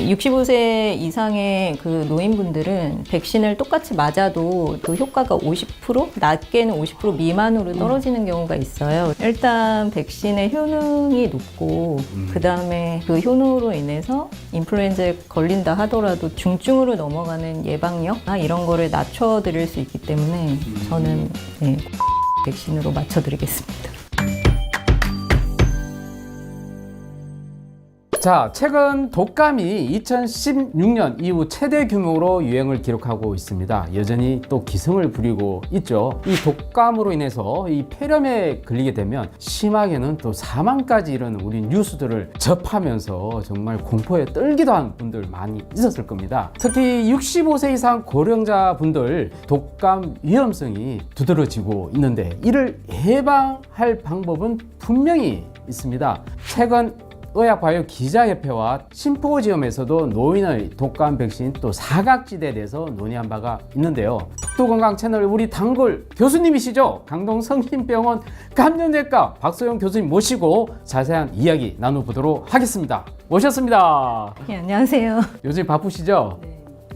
65세 이상의 그 노인분들은 백신을 똑같이 맞아도 그 효과가 50%, 낮게는 50% 미만으로 떨어지는 경우가 있어요. 일단 백신의 효능이 높고 그 다음에 그 효능으로 인해서 인플루엔자에 걸린다 하더라도 중증으로 넘어가는 예방력 이런 거를 낮춰드릴 수 있기 때문에 저는 백신으로 맞춰드리겠습니다. 자, 최근 독감이 2016년 이후 최대 규모로 유행을 기록하고 있습니다. 여전히 또 기승을 부리고 있죠. 이 독감으로 인해서 이 폐렴에 걸리게 되면 심하게는 또 사망까지 이르는 우리 뉴스들을 접하면서 정말 공포에 떨기도 한 분들 많이 있었을 겁니다. 특히 65세 이상 고령자분들 독감 위험성이 두드러지고 있는데 이를 예방할 방법은 분명히 있습니다. 최근 의학바이오 기자협회와 심포지엄에서도 노인의 독감 백신 또 사각지대에 대해서 논의한 바가 있는데요. 특도건강 채널 우리 단골 교수님이시죠? 강동 성심병원 감염내과 박소영 교수님 모시고 자세한 이야기 나눠보도록 하겠습니다. 모셨습니다. 네, 안녕하세요. 요즘 바쁘시죠?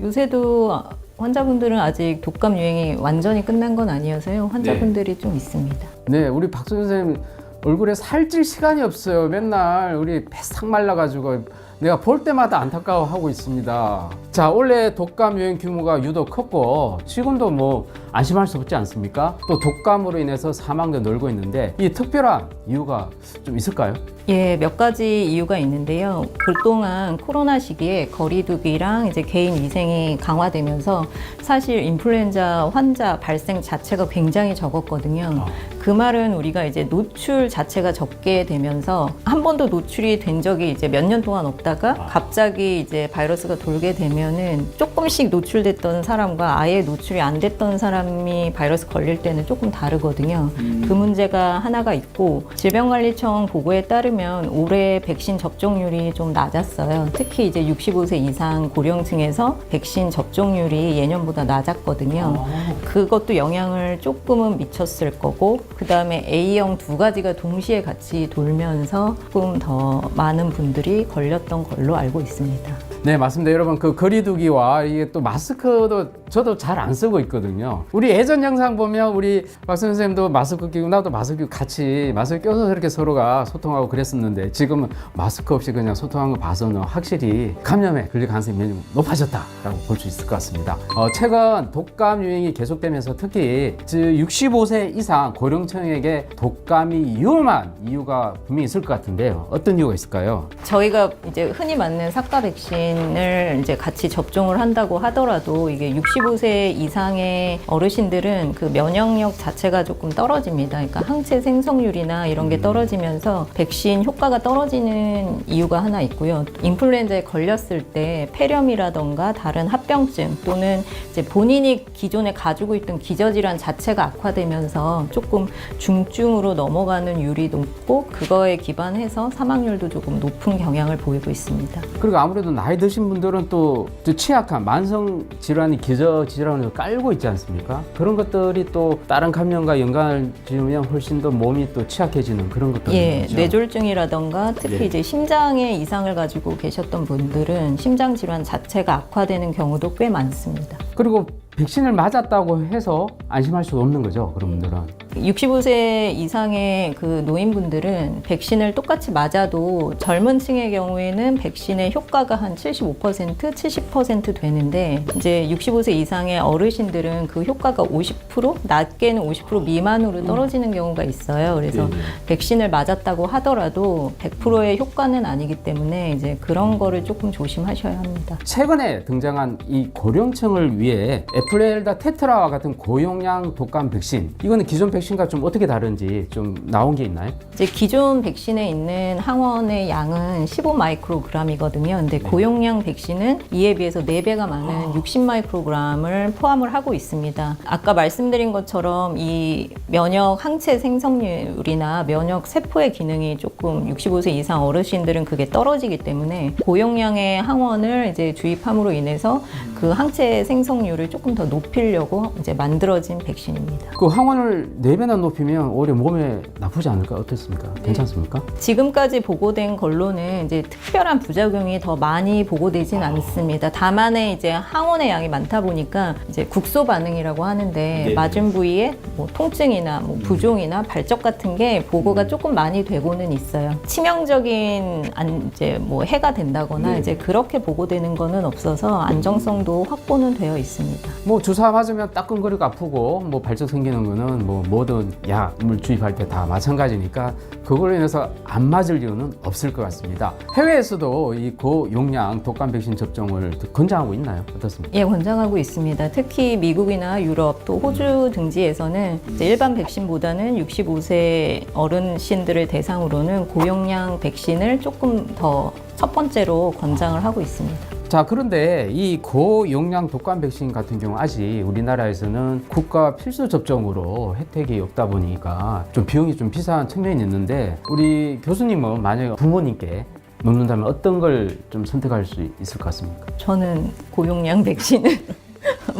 요새도 환자분들은 아직 독감 유행이 완전히 끝난 건 아니어서요. 환자분들이 좀 있습니다. 네, 우리 박소영 선생님 얼굴에 살찔 시간이 없어요. 맨날 우리 배싹 말라가지고 내가 볼 때마다 안타까워하고 있습니다. 자, 원래 독감 유행 규모가 유독 컸고 지금도 뭐 안심할 수 없지 않습니까? 또 독감으로 인해서 사망도 늘고 있는데 이 특별한 이유가 좀 있을까요? 예, 몇 가지 이유가 있는데요. 그동안 코로나 시기에 거리두기랑 이제 개인 위생이 강화되면서 사실 인플루엔자 환자 발생 자체가 굉장히 적었거든요. 그 말은 우리가 이제 노출 자체가 적게 되면서 한 번도 노출이 된 적이 이제 몇 년 동안 없다가 갑자기 이제 바이러스가 돌게 되면은 조금씩 노출됐던 사람과 아예 노출이 안 됐던 사람이 바이러스 걸릴 때는 조금 다르거든요. 그 문제가 하나가 있고 질병관리청 보고에 따르면 올해 백신 접종률이 좀 낮았어요. 특히 이제 65세 이상 고령층에서 백신 접종률이 예년보다 낮았거든요. 그것도 영향을 조금은 미쳤을 거고 그 다음에 A형 두 가지가 동시에 같이 돌면서 조금 더 많은 분들이 걸렸던 걸로 알고 있습니다. 네, 맞습니다. 여러분, 그 거리두기와 이게 또 마스크도 저도 잘 안 쓰고 있거든요. 우리 예전 영상 보면 우리 박 선생님도 마스크 끼고 나도 마스크 끼고 같이 마스크 껴서 이렇게 서로가 소통하고 그랬었는데 지금은 마스크 없이 그냥 소통하는 거 봐서는 확실히 감염에 걸릴 가능성이 매우 높아졌다라고 볼 수 있을 것 같습니다. 최근 독감 유행이 계속되면서 특히 65세 이상 고령층에게 독감이 위험한 이유가 분명히 있을 것 같은데요. 어떤 이유가 있을까요? 저희가 이제 흔히 맞는 사과 백신을 이제 같이 접종을 한다고 하더라도 이게 65세 이상의 어르신들은 그 면역력 자체가 조금 떨어집니다. 그러니까 항체 생성률이나 이런 게 떨어지면서 백신 효과가 떨어지는 이유가 하나 있고요. 인플루엔자에 걸렸을 때 폐렴이라던가 다른 합병증 또는 이제 본인이 기존에 가지고 있던 기저질환 자체가 악화되면서 조금 중증으로 넘어가는 율이 높고 그거에 기반해서 사망률도 조금 높은 경향을 보이고 있습니다. 그리고 아무래도 나이 드신 분들은 또 취약한 만성 질환이 기저질환을 깔고 있지 않습니까? 그런 것들이 또 다른 감염과 연관을 지으면 훨씬 더 몸이 또 취약해지는 그런 것들이 있죠. 뇌졸중이라던가 특히 이제 심장에 이상을 가지고 계셨던 분들은 심장 질환 자체가 악화되는 경우도 꽤 많습니다. 그리고 백신을 맞았다고 해서 안심할 수 없는 거죠, 그런 분들은. 65세 이상의 그 노인분들은 백신을 똑같이 맞아도 젊은 층의 경우에는 백신의 효과가 한 75%, 70% 되는데 이제 65세 이상의 어르신들은 그 효과가 50%, 낮게는 50% 미만으로 떨어지는 경우가 있어요. 그래서 백신을 맞았다고 하더라도 100%의 효과는 아니기 때문에 이제 그런 거를 조금 조심하셔야 합니다. 최근에 등장한 이 고령층을 위해 에플렐다 테트라와 같은 고용량 독감 백신, 이거는 기존 백신과 좀 어떻게 다른지 좀 나온 게 있나요? 이제 기존 백신에 있는 항원의 양은 15마이크로그램이거든요. 근데 고용량 백신은 이에 비해서 4배가 많은 60마이크로그램을 포함을 하고 있습니다. 아까 말씀드린 것처럼 이 면역 항체 생성률이나 면역 세포의 기능이 조금 65세 이상 어르신들은 그게 떨어지기 때문에 고용량의 항원을 이제 주입함으로 인해서 그 항체 생성률을 조금 더 높이려고 이제 만들어진 백신입니다. 그 항원을 4배나 높이면 오히려 몸에 나쁘지 않을까? 어떻습니까? 괜찮습니까? 지금까지 보고된 걸로는 이제 특별한 부작용이 더 많이 보고되진 않습니다. 다만에 이제 항원의 양이 많다 보니까 이제 국소 반응이라고 하는데 맞은 부위에 뭐 통증이나 뭐 부종이나 발적 같은 게 보고가 조금 많이 되고는 있어요. 치명적인 이제 뭐 해가 된다거나 이제 그렇게 보고되는 거는 없어서 안정성도 확보는 되어 있습니다. 뭐 주사 맞으면 따끔거리고 아프고 뭐 발적 생기는 거는 뭐 모든 약물 주입할 때 다 마찬가지니까 그걸로 인해서 안 맞을 이유는 없을 것 같습니다. 해외에서도 이 고용량 독감 백신 접종을 권장하고 있나요? 어떻습니까? 예, 권장하고 있습니다. 특히 미국이나 유럽 또 호주 등지에서는 이제 일반 백신보다는 65세 어르신들을 대상으로는 고용량 백신을 조금 더 첫 번째로 권장을 하고 있습니다. 자, 그런데 이 고용량 독감 백신 같은 경우 아직 우리나라에서는 국가 필수 접종으로 혜택이 없다 보니까 좀 비용이 좀 비싼 측면이 있는데 우리 교수님은 만약에 부모님께 놓는다면 어떤 걸 좀 선택할 수 있을 것 같습니까? 저는 고용량 백신을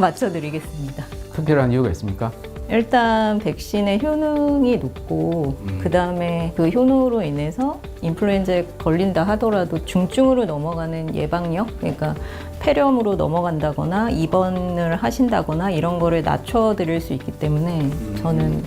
맞춰드리겠습니다. 특별한 이유가 있습니까? 일단 백신의 효능이 높고 그 다음에 그 효능으로 인해서 인플루엔자에 걸린다 하더라도 중증으로 넘어가는 예방력, 그러니까 폐렴으로 넘어간다거나 입원을 하신다거나 이런 거를 낮춰드릴 수 있기 때문에 저는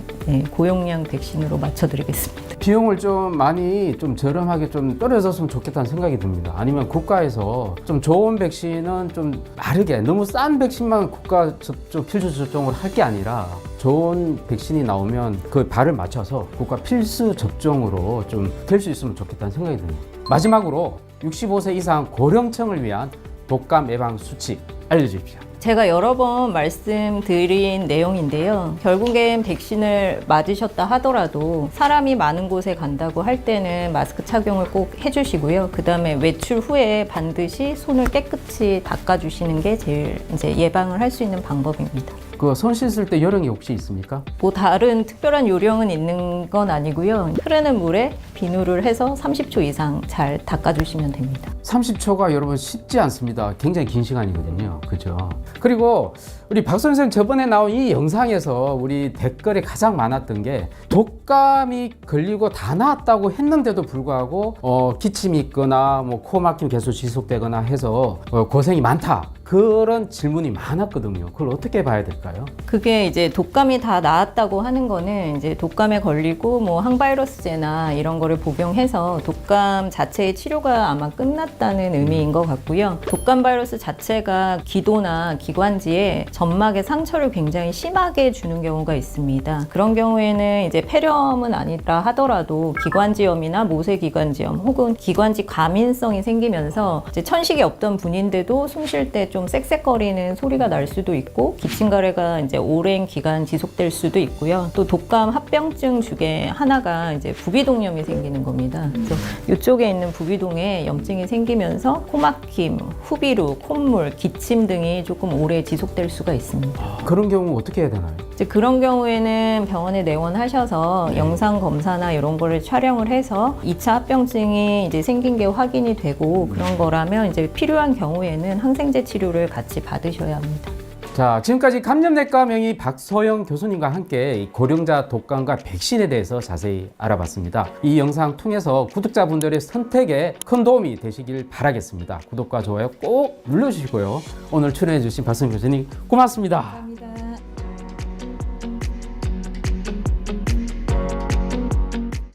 고용량 백신으로 맞춰드리겠습니다. 비용을 좀 많이 좀 저렴하게 좀 떨어졌으면 좋겠다는 생각이 듭니다. 아니면 국가에서 좀 좋은 백신은 좀 다르게 너무 싼 백신만 국가 접종, 필수 접종을 할 게 아니라 좋은 백신이 나오면 그 발을 맞춰서 국가 필수 접종으로 좀 될 수 있으면 좋겠다는 생각이 듭니다. 마지막으로 65세 이상 고령층을 위한 독감 예방 수칙 알려주십시오. 제가 여러 번 말씀드린 내용인데요. 결국엔 백신을 맞으셨다 하더라도 사람이 많은 곳에 간다고 할 때는 마스크 착용을 꼭 해주시고요. 그 다음에 외출 후에 반드시 손을 깨끗이 닦아주시는 게 제일 이제 예방을 할 수 있는 방법입니다. 그 손 씻을 때 요령이 혹시 있습니까? 뭐 다른 특별한 요령은 있는 건 아니고요. 흐르는 물에 비누를 해서 30초 이상 잘 닦아주시면 됩니다. 30초가 여러분 쉽지 않습니다. 굉장히 긴 시간이거든요. 그죠? 그리고 우리 박 선생 저번에 나온 이 영상에서 우리 댓글에 가장 많았던 게 독감이 걸리고 다 나았다고 했는데도 불구하고 기침이 있거나 뭐 코 막힘 계속 지속되거나 해서 고생이 많다. 그런 질문이 많았거든요. 그걸 어떻게 봐야 될까요? 그게 이제 독감이 다 나았다고 하는 거는 이제 독감에 걸리고 뭐 항바이러스제나 이런 거를 복용해서 독감 자체의 치료가 아마 끝났다는 의미인 것 같고요. 독감 바이러스 자체가 기도나 기관지에 점막에 상처를 굉장히 심하게 주는 경우가 있습니다. 그런 경우에는 이제 폐렴은 아니라 하더라도 기관지염이나 모세기관지염 혹은 기관지 과민성이 생기면서 이제 천식이 없던 분인데도 숨 쉴 때 좀 쌕쌕거리는 소리가 날 수도 있고 기침가래가 이제 오랜 기간 지속될 수도 있고요. 또 독감 합병증 중에 하나가 이제 부비동염이 생기는 겁니다. 그래서 이쪽에 있는 부비동에 염증이 생기면서 코막힘, 후비루, 콧물, 기침 등이 조금 오래 지속될 수가 있습니다. 그런 경우 어떻게 해야 되나요? 이제 그런 경우에는 병원에 내원하셔서 영상 검사나 이런 거를 촬영을 해서 2차 합병증이 이제 생긴 게 확인이 되고 그런 거라면 이제 필요한 경우에는 항생제 치료를 같이 받으셔야 합니다. 자, 지금까지 감염내과 명의 박소영 교수님과 함께 이 고령자 독감과 백신에 대해서 자세히 알아봤습니다. 이 영상 통해서 구독자분들의 선택에 큰 도움이 되시길 바라겠습니다. 구독과 좋아요 꼭 눌러주시고요. 오늘 출연해주신 박소영 교수님 고맙습니다. 감사합니다.